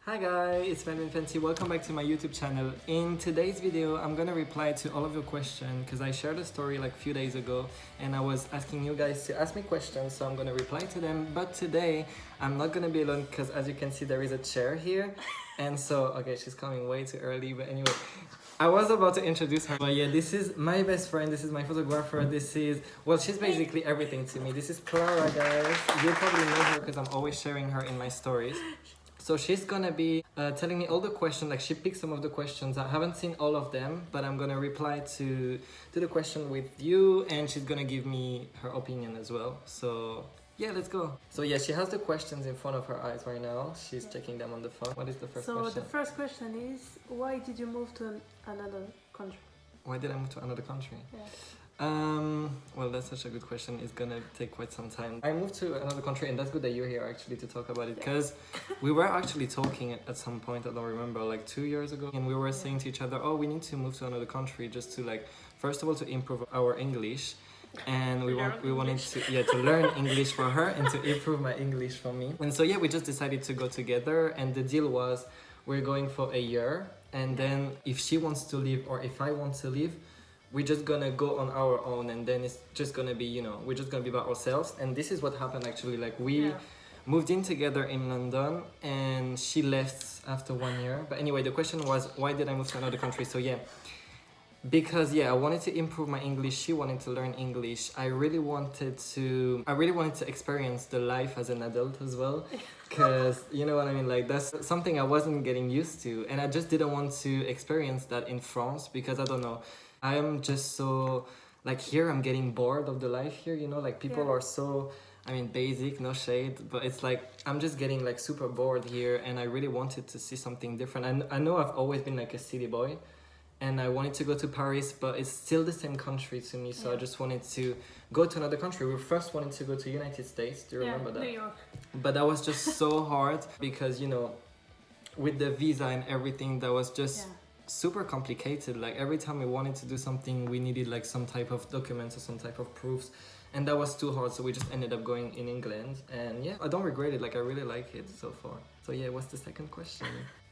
Hi guys, it's Melvin Fancy. Welcome back to my YouTube channel. In today's video, I'm gonna reply to all of your questions because I shared a story like a few days ago and I was asking you guys to ask me questions, so I'm gonna reply to them. But today, I'm not gonna be alone because as you can see, there is a chair here. And so, okay, she's coming way too early, but anyway. I was about to introduce her, but yeah, this is my best friend, this is my photographer, this is, well, she's basically everything to me. This is Clara, guys. You probably know her because I'm always sharing her in my stories. So she's gonna be telling me all the questions, like she picked some of the questions. I haven't seen all of them, but I'm gonna reply to the question with you and she's gonna give me her opinion as well. So yeah, let's go. So yeah, she has the questions in front of her eyes right now. She's checking them on the phone. What is the first question? So the first question is, why did you move to another country? Why did I move to another country? Yeah. Well, that's such a good question. It's gonna take quite some time. I moved to another country, and that's good that you're here actually to talk about it, because we were actually talking at some point, I don't remember, like 2 years ago, and we were saying to each other, oh, we need to move to another country just to, like, first of all, to improve our English, and we wanted to learn English for her and to improve my English for me. And so yeah, we just decided to go together, and the deal was we're going for a year, and then if she wants to leave or if I want to leave, we're just gonna go on our own, and then it's just gonna be, you know, we're just gonna be by ourselves. And this is what happened actually. Like we moved in together in London and she left after 1 year. But anyway, the question was, why did I move to another country? So yeah, because I wanted to improve my English. She wanted to learn English. I really wanted to experience the life as an adult as well, because you know what I mean, like that's something I wasn't getting used to, and I just didn't want to experience that in France because I don't know, I am just so, like, here I'm getting bored of the life here, you know, like people are so, I mean, basic, no shade, but it's like I'm just getting like super bored here, and I really wanted to see something different. I know I've always been like a city boy, and I wanted to go to Paris, but it's still the same country to me, so I just wanted to go to another country. We first wanted to go to United States, do you remember that? New York. But that was just so hard because, you know, with the visa and everything, that was just super complicated. Like every time we wanted to do something, we needed like some type of documents or some type of proofs, and that was too hard, so we just ended up going in England. And yeah, I don't regret it, like I really like it so far. So yeah, what's the second question?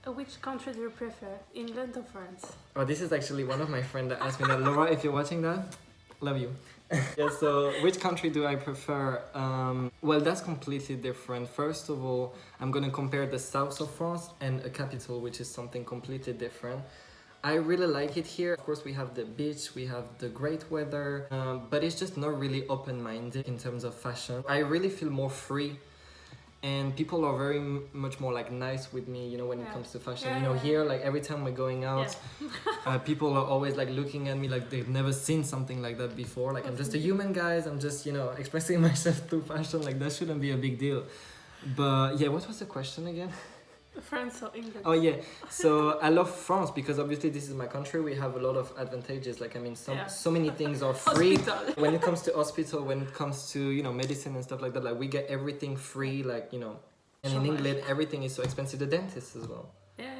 Which country do you prefer, England or France? Oh, this is actually one of my friends that asked me that. Laura, if you're watching that, love you. Yeah, so which country do I prefer? Well, that's completely different. First of all, I'm gonna compare the south of France and a capital, which is something completely different. I really like it here. Of course, we have the beach, we have the great weather, but it's just not really open-minded in terms of fashion. I really feel more free, and people are very much more like nice with me, you know, when it comes to fashion. You know, here, like every time we're going out, people are always like looking at me like they've never seen something like that before. Like I'm just a human, guys. I'm just, you know, expressing myself through fashion. Like that shouldn't be a big deal. But yeah, what was the question again? France or England? Oh yeah, so I love France because obviously this is my country. We have a lot of advantages. Like I mean, so many things are free. When it comes to hospital, when it comes to, you know, medicine and stuff like that, like we get everything free, like, you know. And in England, everything is so expensive. The dentist as well.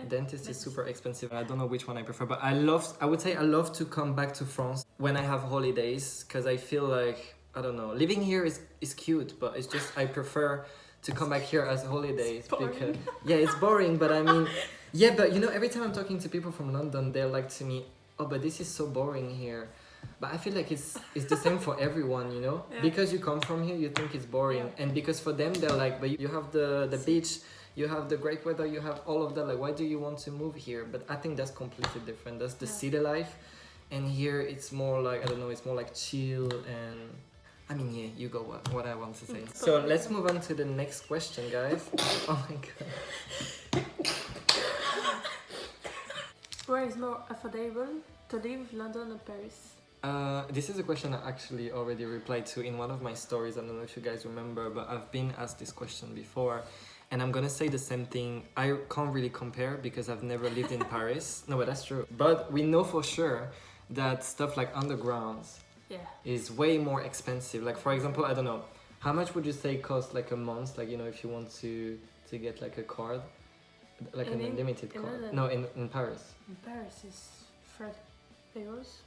Dentist is super expensive. I don't know which one I prefer, but I would say I love to come back to France when I have holidays, because I feel like, I don't know, living here is cute, but it's just I prefer to come back here as holidays because it's boring, but I mean, but you know, every time I'm talking to people from London, they're like to me, oh, but this is so boring here. But I feel like it's the same for everyone, you know, because you come from here, you think it's boring, and because for them, they're like, but you have the beach, you have the great weather, you have all of that, like why do you want to move here? But I think that's completely different. That's the city life, and here it's more like, I don't know, it's more like chill. And I mean, yeah, you go what I want to say. So let's move on to the next question, guys. Oh my god. Where is more affordable to live, London or Paris? This is a question I actually already replied to in one of my stories. I don't know if you guys remember, but I've been asked this question before, and I'm gonna say the same thing. I can't really compare because I've never lived in Paris. No, but that's true. But we know for sure that stuff like undergrounds is way more expensive. Like for example, I don't know, how much would you say cost like a month? Like, you know, if you want to get like a card, like an unlimited card. No, in Paris. In Paris is 30 euros.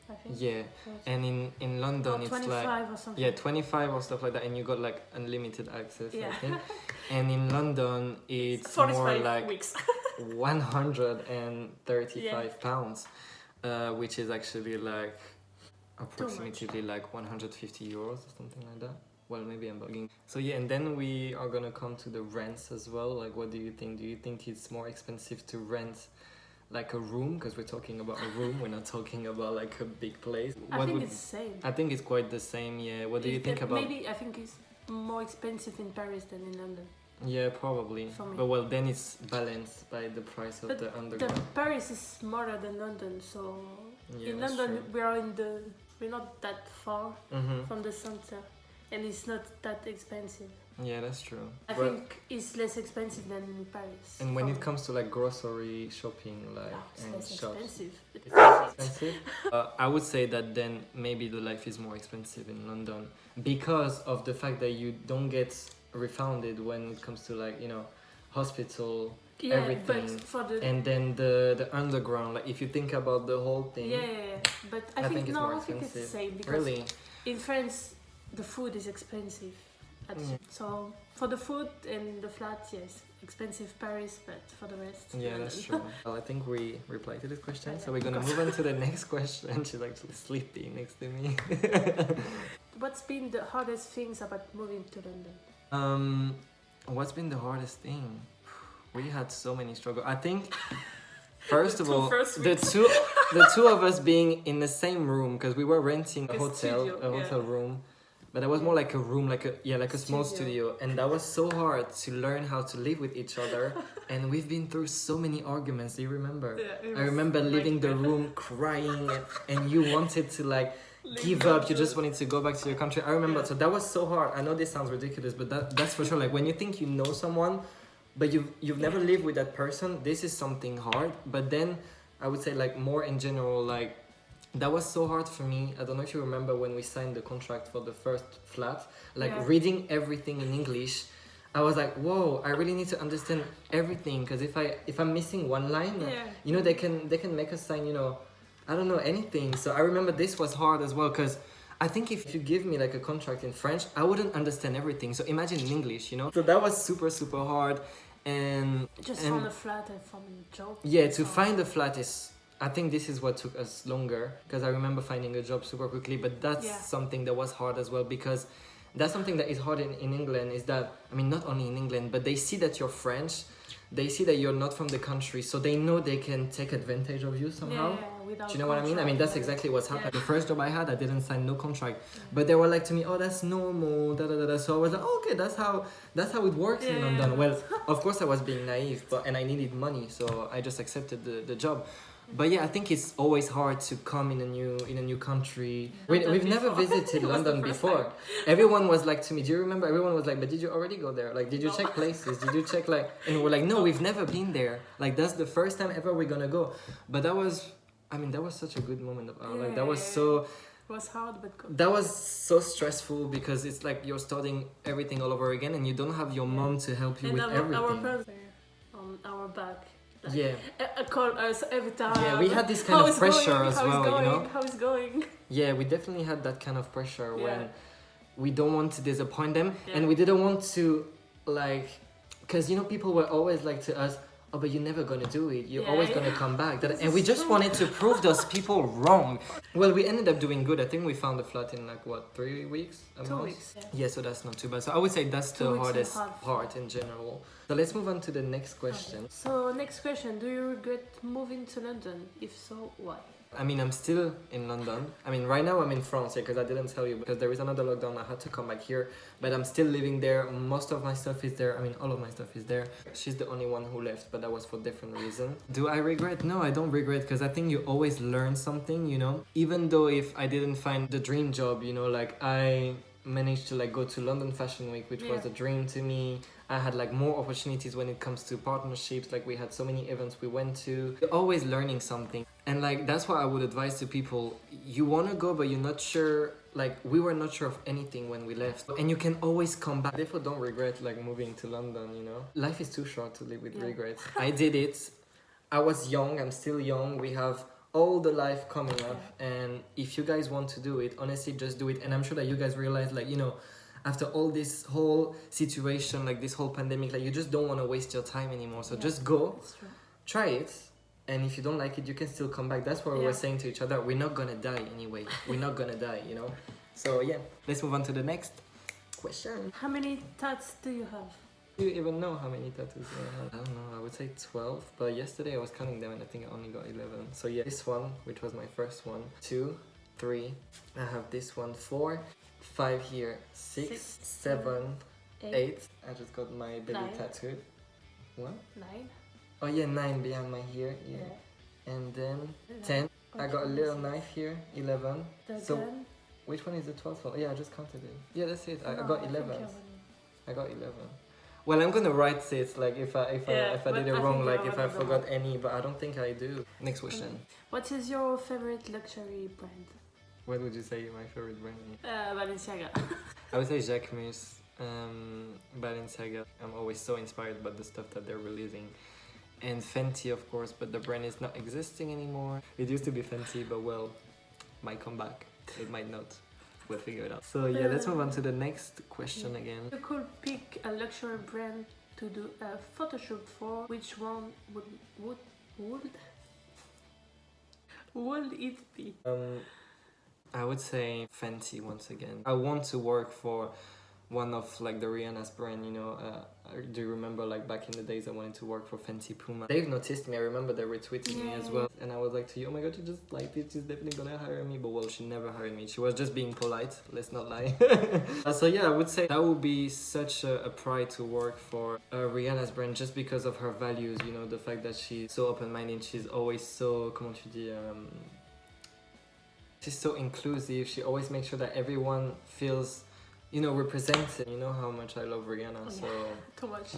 I think. Yeah, and in London or it's 25 like or something. yeah 25 or stuff like that, and you got like unlimited access. Yeah. I think, and in London it's 45 more like weeks. 135 pounds, which is actually like approximately like 150 euros or something like that. Well, maybe I'm bugging. So yeah, and then we are gonna come to the rents as well. Like, what do you think? Do you think it's more expensive to rent like a room? Because we're talking about a room, we're not talking about like a big place. I think it's the same. I think it's quite the same, yeah. What do you think about... Maybe I think it's more expensive in Paris than in London. Yeah, probably. For me. But well, then it's balanced by the price of the underground. Paris is smaller than London, so Yeah, in that's London true. we're not that far from the center, and it's not that expensive. Yeah, that's true. I think it's less expensive than in Paris. And when it comes to like grocery shopping, like and less shops, expensive. it's less expensive. I would say that then maybe the life is more expensive in London because of the fact that you don't get refunded when it comes to like, you know, hospital, everything, but for the and then the underground. Like if you think about the whole thing, but I think it's no, more I think expensive. it's the same because Really, in France the food is expensive. So for the food and the flat, yes, expensive Paris, but for the rest, yeah, London. that's true. Well, I think we replied to this question, Yeah, so we're gonna move on to the next question. She's actually sleepy next to me. What's been the hardest things about moving to London? What's been the hardest thing? We had so many struggles. I think first of all, the two of us being in the same room because we were renting a hotel room, but that was more like a room, like a small studio, and that was so hard to learn how to live with each other. And we've been through so many arguments. Do you remember? Yeah, I remember leaving the room crying, and you wanted to like give up. You just wanted to go back to your country. I remember. So that was so hard. I know this sounds ridiculous, but that's for sure. Like when you think you know someone, but you've never lived with that person, this is something hard. But then I would say like more in general, like that was so hard for me. I don't know if you remember when we signed the contract for the first flat, like reading everything in English. I was like, whoa, I really need to understand everything, because if I'm missing one line, you know, they can make us sign, you know, I don't know anything. So I remember this was hard as well, because I think if you give me like a contract in French, I wouldn't understand everything. So imagine in English, you know. So that was super hard. And found a flat and found a job. Yeah, to find a flat is, I think this is what took us longer, because I remember finding a job super quickly. But that's something that was hard as well, because that's something that is hard in England, is that, I mean, not only in England, but they see that you're French, they see that you're not from the country, so they know they can take advantage of you somehow. Do you know what I mean? I mean, that's exactly what's happened. The first job I had, I didn't sign no contract, but they were like to me, oh, that's normal, So I was like, oh, okay, that's how it works in London. Well, of course I was being naive, and I needed money, so I just accepted the job. But yeah, I think it's always hard to come in a new country. We've never visited London before. Everyone was like to me, do you remember? Everyone was like, but did you already go there? Like, did you check places? Did you check like? And we're like, no, we've never been there. Like, that's the first time ever we're gonna go. But that was such a good moment of our life. That was so. It was hard, but good. That was so stressful, because it's like you're starting everything all over again, and you don't have your mom to help you with everything. Our parents were on our back. Like, call us every time. Yeah, we had this kind of pressure as well, you know? How it's going? Yeah, we definitely had that kind of pressure when we don't want to disappoint them, and we didn't want to, like, because, you know, people were always like to us, oh, but you're never gonna do it. You're always gonna come back. And we just wanted to prove those people wrong. Well, we ended up doing good. I think we found a flat in like, what, 3 weeks? 2 weeks. Yeah, so that's not too bad. So I would say that's the hardest part in general. So let's move on to the next question. Okay. So next question, do you regret moving to London? If so, why? I mean, I'm still in London. I mean, right now I'm in France, because I didn't tell you, because there is another lockdown. I had to come back here, but I'm still living there. Most of my stuff is there. I mean, all of my stuff is there. She's the only one who left, but that was for different reasons. Do I regret? No, I don't regret, because I think you always learn something, you know? Even though if I didn't find the dream job, you know, like I managed to like go to London Fashion Week, which was a dream to me. I had like more opportunities when it comes to partnerships. Like we had so many events we went to. You're always learning something. And like, that's what I would advise to people. You want to go, but you're not sure. Like, we were not sure of anything when we left. And you can always come back. Therefore, don't regret like moving to London, you know? Life is too short to live with regrets. I did it. I was young. I'm still young. We have all the life coming up. And if you guys want to do it, honestly, just do it. And I'm sure that you guys realize, like, you know, after all this whole situation, like this whole pandemic, like you just don't want to waste your time anymore. So just go, try it. And if you don't like it, you can still come back. That's what we were saying to each other. We're not gonna die anyway. We're not gonna die, you know? So yeah, let's move on to the next question. How many tats do you have? Do you even know how many tattoos I have? I don't know, I would say 12. But yesterday I was counting them and I think I only got 11. So yeah, this one, which was my first one, 2, 3. I have this one, 4, 5 here, 6, 7, 8. I just got my belly tattooed. What? 9. Oh yeah, 9 behind my ear. Yeah. And then 10. I got a little knife here. 11. So which one is the 12th one? Yeah, I just counted it. Yeah, that's it. I got 11. I got 11. Well, I'm gonna write it like if I did it wrong, like if I forgot any, but I don't think I do. Next question. What is your favorite luxury brand? What would you say my favorite brand is? Balenciaga. I would say Jacquemus, Balenciaga. I'm always so inspired by the stuff that they're releasing. And Fenty, of course, but the brand is not existing anymore. It used to be Fenty, but well, might come back. It might not. We'll figure it out. So yeah, let's move on to the next question again. You could pick a luxury brand to do a photo shoot for. Which one would it be? I would say Fenty once again. I want to work for one of like the Rihanna's brand, you know. Do you remember like back in the days I wanted to work for Fenty Puma? They've noticed me. I remember they retweeted me as well. And I was like to you, oh my god, you just like it, she's definitely gonna hire me. But well, she never hired me. She was just being polite, let's not lie. So yeah, I would say that would be such a pride to work for Rihanna's brand, just because of her values, you know, the fact that she's so open-minded, she's always so, comment tu dis, she's so inclusive. She always makes sure that everyone feels, you know, represented. You know how much I love Rihanna, so too much.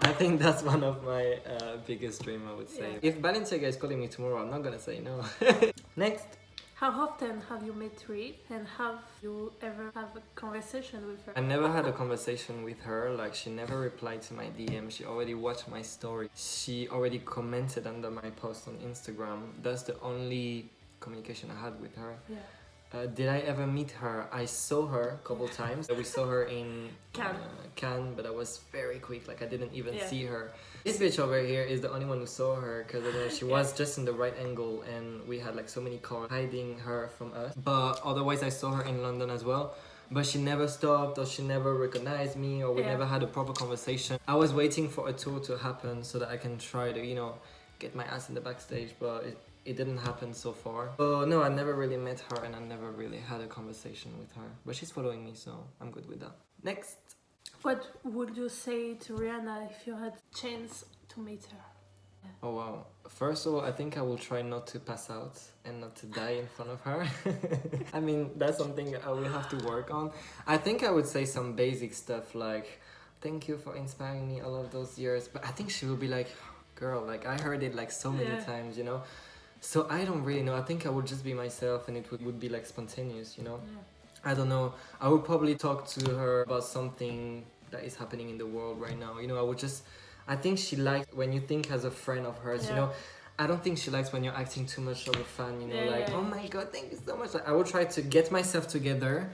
I think that's one of my biggest dreams, I would say. If Balenciaga is calling me tomorrow, I'm not gonna say no. Next. How often have you met Ri, and have you ever have a conversation with her? I never had a conversation with her. Like, she never replied to my DM. She already watched my story. She already commented under my post on Instagram. That's the only communication I had with her. Did I ever meet her? I saw her a couple times. We saw her in Cannes, but that was very quick. Like, I didn't even see her. This bitch over here is the only one who saw her, because she was just in the right angle, and we had like so many cars hiding her from us. But otherwise, I saw her in London as well. But she never stopped, or she never recognized me, or we never had a proper conversation. I was waiting for a tour to happen so that I can try to, you know, get my ass in the backstage, but it didn't happen so far. So no, I never really met her, and I never really had a conversation with her. But she's following me, so I'm good with that. Next. What would you say to Rihanna if you had a chance to meet her? Oh wow. First of all, I think I will try not to pass out and not to die in front of her. I mean, that's something I will have to work on. I think I would say some basic stuff like, thank you for inspiring me all of those years. But I think she will be like, girl, like I heard it like so many times, you know? So I don't really know. I think I would just be myself, and it would be like spontaneous, you know? I don't know. I would probably talk to her about something that is happening in the world right now. You know, I think she likes when you think as a friend of hers, you know? I don't think she likes when you're acting too much of a fan, you know, oh my god, thank you so much. Like, I will try to get myself together.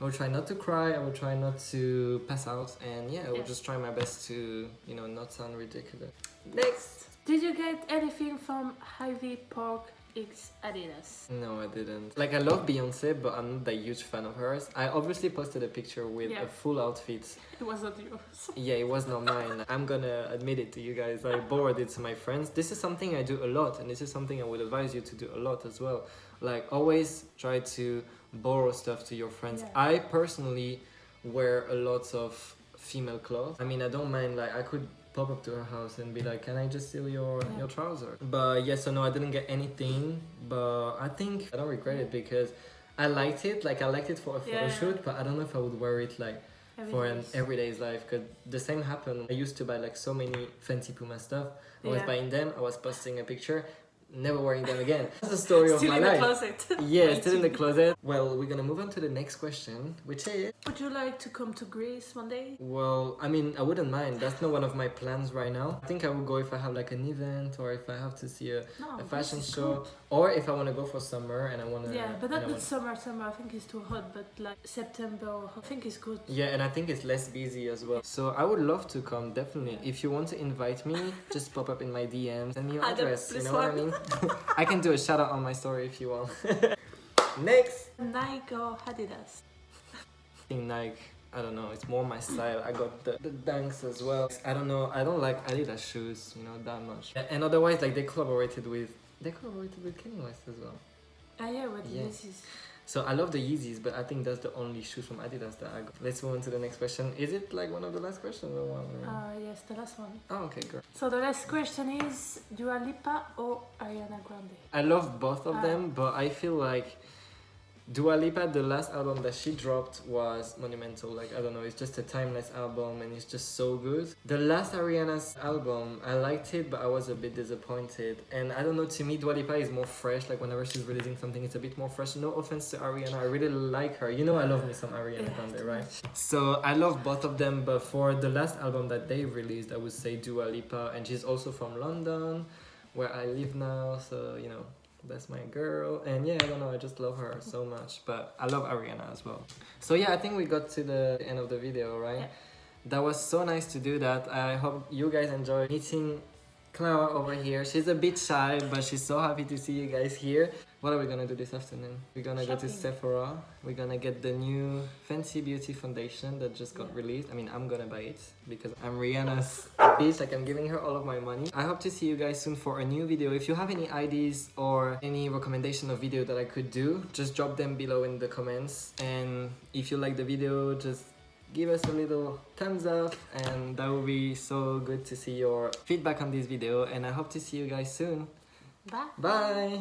I will try not to cry. I will try not to pass out. And I will just try my best to, you know, not sound ridiculous. Next. Did you get anything from Ivy Park X Adidas? No, I didn't. Like, I love Beyonce, but I'm not a huge fan of hers. I obviously posted a picture with a full outfit. It was not yours. Yeah, it was not mine. I'm gonna admit it to you guys. I borrowed it to my friends. This is something I do a lot, and this is something I would advise you to do a lot as well. Like, always try to borrow stuff to your friends. I personally wear a lot of female clothes. I mean, I don't mind, like, I could pop up to her house and be like, can I just steal your trouser? But so no, I didn't get anything, but I think I don't regret it, because I liked it. Like, I liked it for a photo shoot, but I don't know if I would wear it like for an everyday's life, because the same happened. I used to buy like so many Fenty Puma stuff. I was buying them, I was posting a picture, never wearing them again. That's the story of Still my in the life. closet. Yeah, still in the closet. Well, we're gonna move on to the next question, which is... Would you like to come to Greece one day? Well, I mean, I wouldn't mind. That's not one of my plans right now. I think I would go if I have like an event, or if I have to see a fashion Greece is show, good. or if I want to go for summer and I want to... Yeah, but not summer. I think it's too hot. But like September, I think it's good. Yeah, and I think it's less busy as well. So I would love to come, definitely. If you want to invite me, just pop up in my DMs, send me your address, you know what I mean? I can do a shout out on my story if you want. Next! Nike or Adidas? I think Nike, I don't know, it's more my style. I got the Dunks as well. I don't know, I don't like Adidas shoes, you know, that much. And otherwise, like, they collaborated with Kanye West as well. Ah yeah, with Yeah. Yeezys. So I love the Yeezys, but I think that's the only shoes from Adidas that I got. Let's move on to the next question. Is it like one of the last questions or one? Yes, the last one. Oh, okay, girl. So the last question is Dua Lipa or Ariana Grande? I love both of them, but I feel like Dua Lipa, the last album that she dropped was monumental. Like, I don't know, it's just a timeless album and it's just so good. The last Ariana's album, I liked it, but I was a bit disappointed. And I don't know, to me, Dua Lipa is more fresh. Like, whenever she's releasing something, it's a bit more fresh. No offense to Ariana, I really like her. You know I love me some Ariana Grande, right? So I love both of them, but for the last album that they released, I would say Dua Lipa. And she's also from London, where I live now, so, you know, that's my girl. And yeah, I don't know, I just love her so much. But I love Ariana as well. So yeah, I think we got to the end of the video, right? Yeah. That was so nice to do that. I hope you guys enjoyed meeting Clara over here. She's a bit shy, but she's so happy to see you guys here. What are we gonna do this afternoon? We're gonna go to Sephora. We're gonna get the new Fenty Beauty foundation that just got released. I mean, I'm gonna buy it because I'm Rihanna's bitch. Like, I'm giving her all of my money. I hope to see you guys soon for a new video. If you have any ideas or any recommendation of video that I could do, just drop them below in the comments. And if you like the video, just give us a little thumbs up, and that would be so good to see your feedback on this video. And I hope to see you guys soon. Bye. Bye.